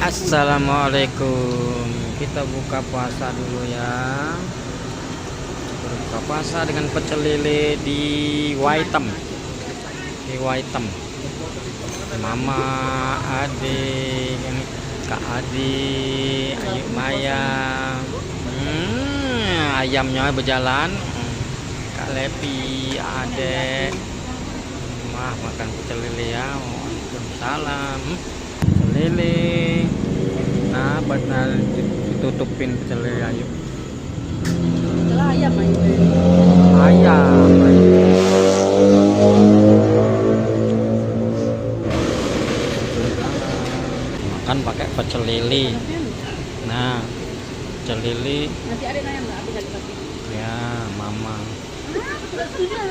Assalamualaikum. Kita buka puasa dulu ya. Buka puasa dengan pecel lele di Waitem. Di Waitem. Mama, adik, ini Kak Adi, Ayu Maya. Ayamnya berjalan. Kak Lepi, adek. Wah, makan pecel lele ya. Waalaikumsalam. Pecel lele. Nah, benar ditutupin pecel lele ayo. Ayam ayo. Ayam. Makan pakai pecel lele. Nah, pecel lele. Nanti ada ayam nggak? Ya, mama. Sudah